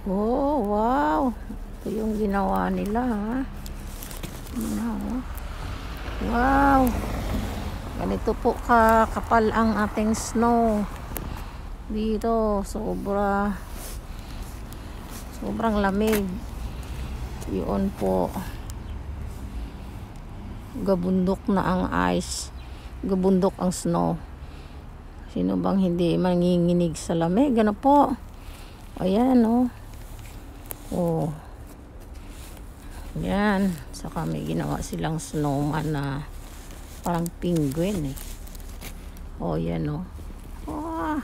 Oh, wow. Ito yung ginawa nila, ha? Wow. Ganito po kapal ang ating snow. Dito, sobrang lamig. Yun po. Gabundok na ang ice. Gabundok ang snow. Sino bang hindi manginginig sa lamig? Ano po? Ayan, oh. Oh. Yan. Saka may ginawa silang snowman na parang penguin, eh. Oh, yan, oh. Oh.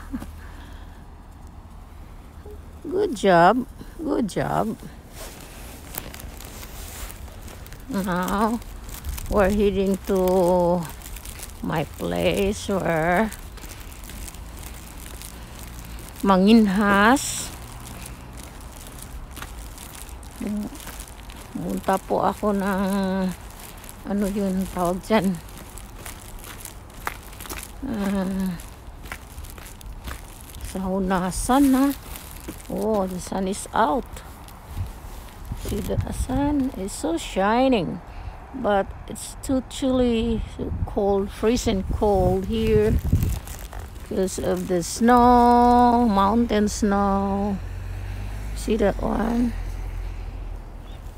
Good job. Good job. Now, we're heading to my place where manginhas. Punta po ako ng ano yun tawag dyan, sa hunasan, ha. Oh, the sun is out. See, the sun is so shining, but it's too chilly, so cold, freezing cold here because of the snow, mountain snow. See that one?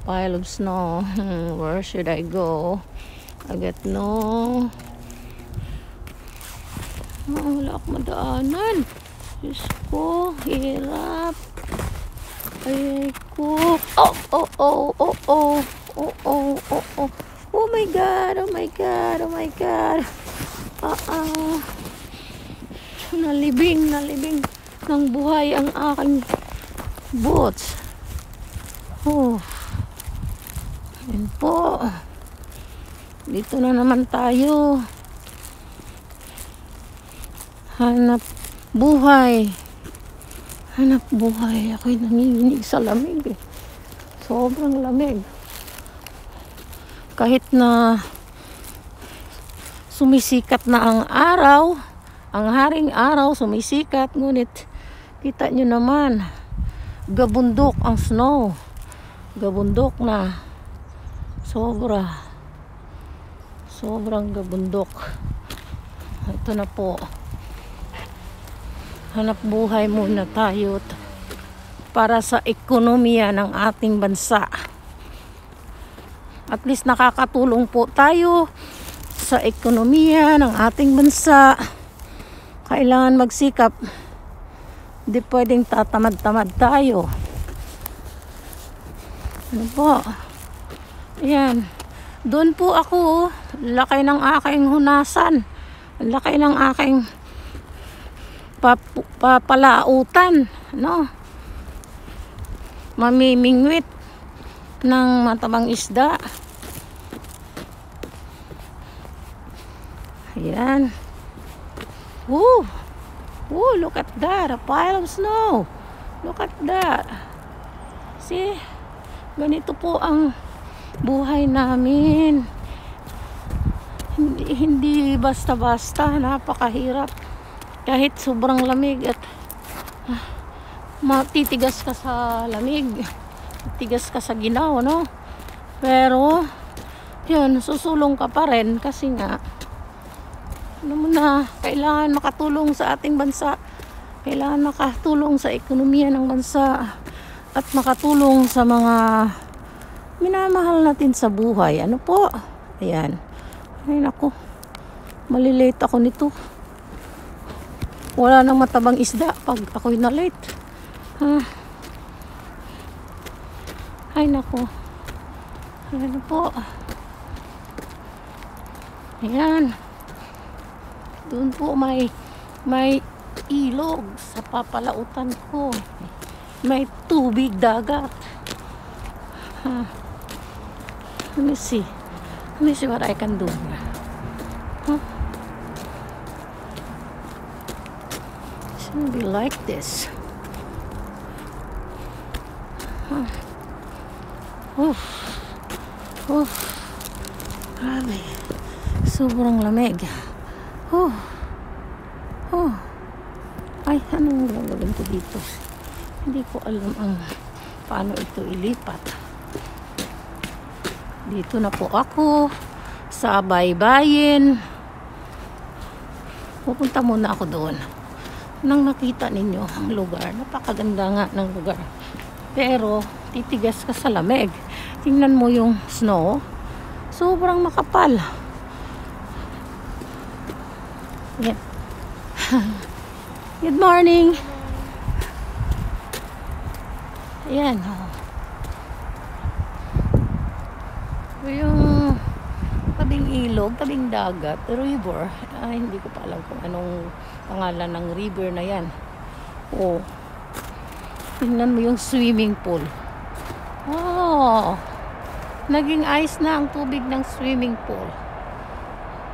Pile of snow. Where should I go? I got no. Wala akong madaanan. Diyos ko, hirap. Ay ko. Oh, oh, oh, oh, oh. Oh, oh, oh, oh. Oh my God, oh my God, oh my God. Nalibing ng buhay ang aking boots. Oh. Yan po. Dito na naman tayo. Hanap buhay. Hanap buhay. Ako'y nanginginig sa lamig, eh. Sobrang lamig. Kahit na sumisikat na ang araw, ang haring araw sumisikat, ngunit kita nyo naman, gabundok ang snow. Gabundok na. Sobrang gabundok. Ito na po. Hanap buhay muna tayo para sa ekonomiya ng ating bansa. At least nakakatulong po tayo sa ekonomiya ng ating bansa. Kailangan magsikap. Hindi pwedeng tatamad-tamad tayo. Ano po? Ayan. Doon po ako. Laki ng aking hunasan. Laki ng aking papalautan. No? Mamimingwit ng matabang isda. Ayan. Woo! Woo! Look at that. A pile of snow. Look at that. See? Ganito po ang buhay namin. Hindi basta-basta. Napakahirap. Kahit sobrang lamig at matitigas ka sa lamig. Tigas ka sa ginaw, no? Pero, yun, susulong ka pa rin kasi nga, ano mo na, kailangan makatulong sa ating bansa. Kailangan makatulong sa ekonomiya ng bansa. At makatulong sa mga minamahal natin sa buhay. Ano po? Ayan. Ay naku. Malilate ako nito. Wala nang matabang isda pag ako'y na-late. Ay naku. Ayan po. Ayan. Doon po may ilog sa papalautan ko. May tubig dagat. Let me see what I can do. It's gonna be like this. Grabe. Sobrang lamig. Ay, anong gagawin ko dito? Hindi ko alam ang paano ito ilipat. Dito na po ako sa baybayin. Pupunta muna ako doon. Nang nakita ninyo ang lugar, napakaganda nga ng lugar. Pero titigas ka sa lamig. Tingnan mo yung snow. Sobrang makapal. Yan. Good morning. Ayan. Yung tabing ilog, tabing dagat, river. Ay, hindi ko pa alam kung anong pangalan ng river na yan. Oh. Tingnan mo yung swimming pool. Oh. Naging ice na ang tubig ng swimming pool.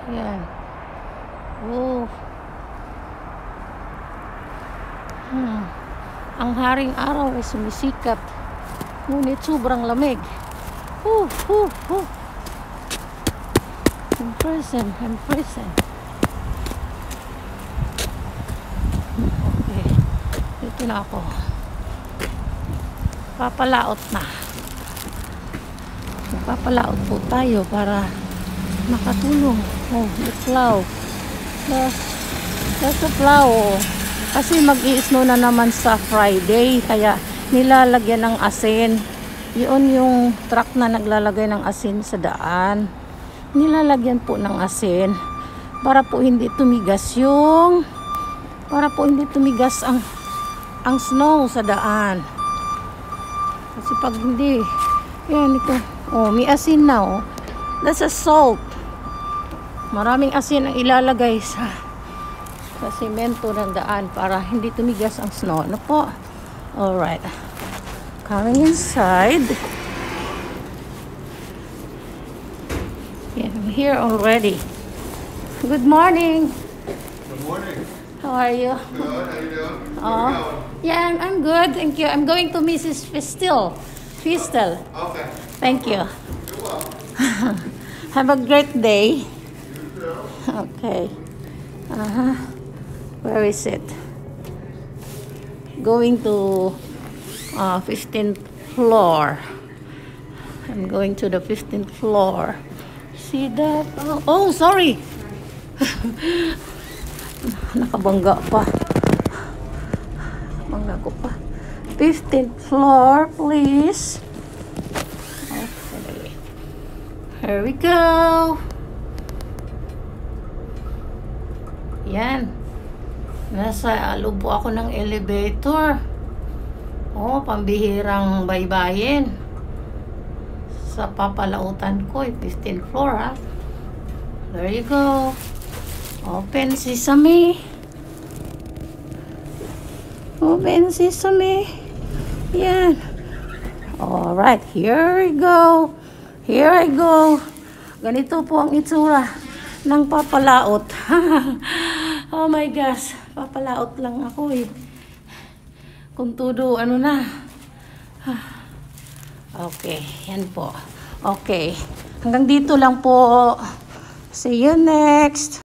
Ayan. Oh. Ang haring araw ay sumisikat. Ngunit sobrang lamig. I'm present. Okay. Dito na ako. Papalaot na. Papalaot po tayo para makatulong. Oh, the plow. That's the plow. Kasi mag-i-snow na naman sa Friday. Kaya nilalagyan ng asin. Yun yung truck na naglalagay ng asin sa daan. Nilalagyan po ng asin para po hindi tumigas ang snow sa daan. Kasi pag hindi, yan ito. Oh, may asin na oh. That's a salt. Maraming asin ang ilalagay sa semento ng daan para hindi tumigas ang snow. Ano po? Alright. Coming inside. Yeah, I'm here already. Good morning. Good morning. How are you? Good. How you doing? Oh, yeah, I'm good. Thank you. I'm going to Mrs. Fistel. Okay. Thank you. You're welcome. Have a great day. You too. Okay. Where is it? Going to 15th floor. I'm going to the 15th floor. See that? Oh, sorry. Nakabangga pa. Bangga ko pa. 15th floor, please. Okay. Here we go. Yan. Nasa loob po ako ng elevator. Oh, pambihirang baybayin. Sa papalautan ko, 15th floor, ha? There you go. Open sesame. Open sesame. Yan. Alright, here we go. Here I go. Ganito po ang itsura ng papalaot. Oh my gosh. Papalaot lang ako eh. Kung todo, ano na. Okay, yan po. Okay. Hanggang dito lang po. See you next.